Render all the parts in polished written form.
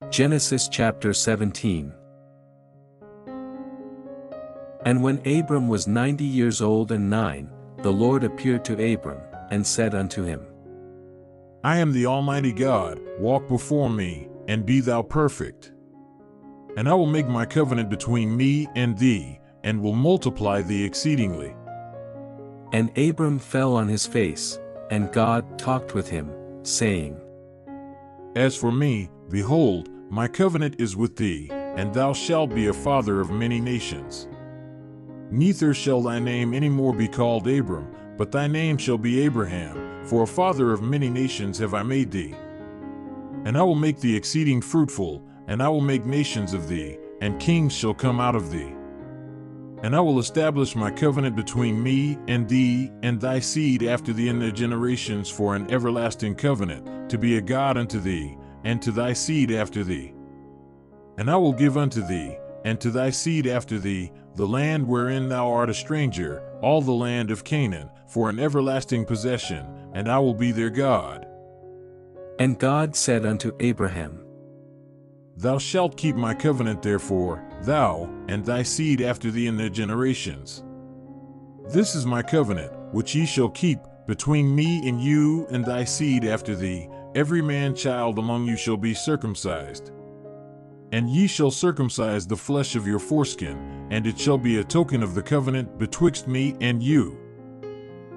Genesis chapter 17. And when Abram was 90 years old and 9, the Lord appeared to Abram, and said unto him, I am the Almighty God, walk before me, and be thou perfect. And I will make my covenant between me and thee, and will multiply thee exceedingly. And Abram fell on his face, and God talked with him, saying, As for me, behold, my covenant is with thee, and thou shalt be a father of many nations. Neither shall thy name any more be called Abram, but thy name shall be Abraham, for a father of many nations have I made thee. And I will make thee exceeding fruitful, and I will make nations of thee, and kings shall come out of thee. And I will establish my covenant between me and thee and thy seed after thee in their generations for an everlasting covenant, to be a God unto thee, and to thy seed after thee. And I will give unto thee, and to thy seed after thee, the land wherein thou art a stranger, all the land of Canaan, for an everlasting possession, and I will be their God. And God said unto Abraham, Thou shalt keep my covenant therefore, thou, and thy seed after thee in their generations. This is my covenant, which ye shall keep, between me and you and thy seed after thee, every man child among you shall be circumcised. And ye shall circumcise the flesh of your foreskin, and it shall be a token of the covenant betwixt me and you.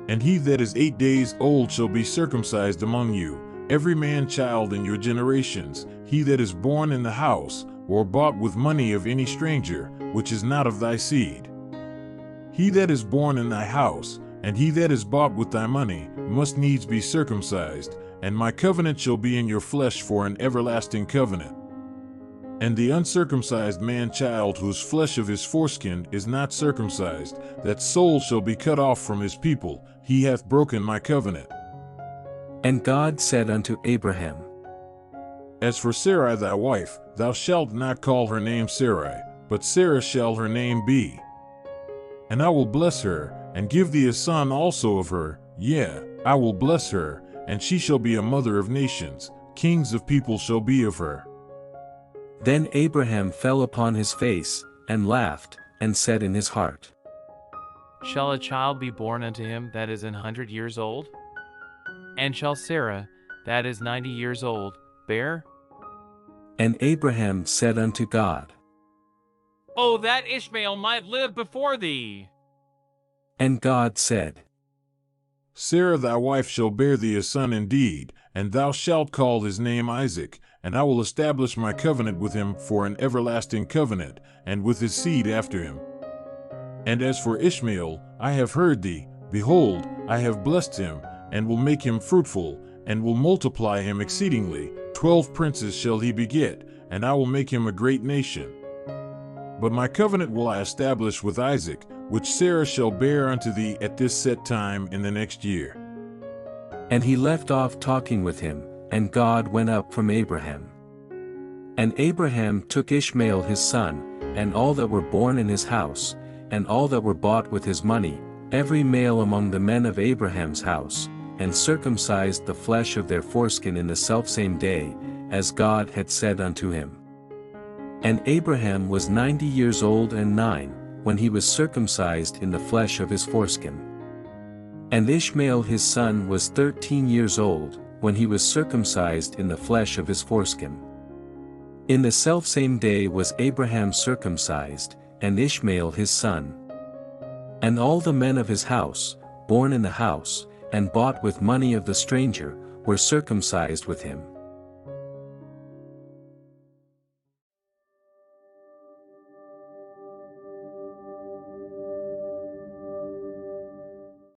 And he that is 8 days old shall be circumcised among you, every man child in your generations, he that is born in the house, or bought with money of any stranger, which is not of thy seed. He that is born in thy house, and he that is bought with thy money, must needs be circumcised, and my covenant shall be in your flesh for an everlasting covenant. And the uncircumcised man-child whose flesh of his foreskin is not circumcised, that soul shall be cut off from his people, he hath broken my covenant. And God said unto Abraham, As for Sarai thy wife, thou shalt not call her name Sarai, but Sarah shall her name be. And I will bless her, and give thee a son also of her, yea, I will bless her, and she shall be a mother of nations, kings of people shall be of her. Then Abraham fell upon his face, and laughed, and said in his heart, Shall a child be born unto him that is 100 years old? And shall Sarah, that is 90 years old, bear? And Abraham said unto God, Oh, that Ishmael might live before thee! And God said, Sarah thy wife shall bear thee a son indeed, and thou shalt call his name Isaac, and I will establish my covenant with him for an everlasting covenant, and with his seed after him. And as for Ishmael, I have heard thee, behold, I have blessed him, and will make him fruitful, and will multiply him exceedingly. 12 princes shall he beget, and I will make him a great nation. But my covenant will I establish with Isaac, which Sarah shall bear unto thee at this set time in the next year. And he left off talking with him, and God went up from Abraham. And Abraham took Ishmael his son, and all that were born in his house, and all that were bought with his money, every male among the men of Abraham's house, and circumcised the flesh of their foreskin in the selfsame day, as God had said unto him. And Abraham was 90 years old and 9, when he was circumcised in the flesh of his foreskin. And Ishmael his son was 13 years old, when he was circumcised in the flesh of his foreskin. In the selfsame day was Abraham circumcised, and Ishmael his son. And all the men of his house, born in the house, and bought with money of the stranger, were circumcised with him.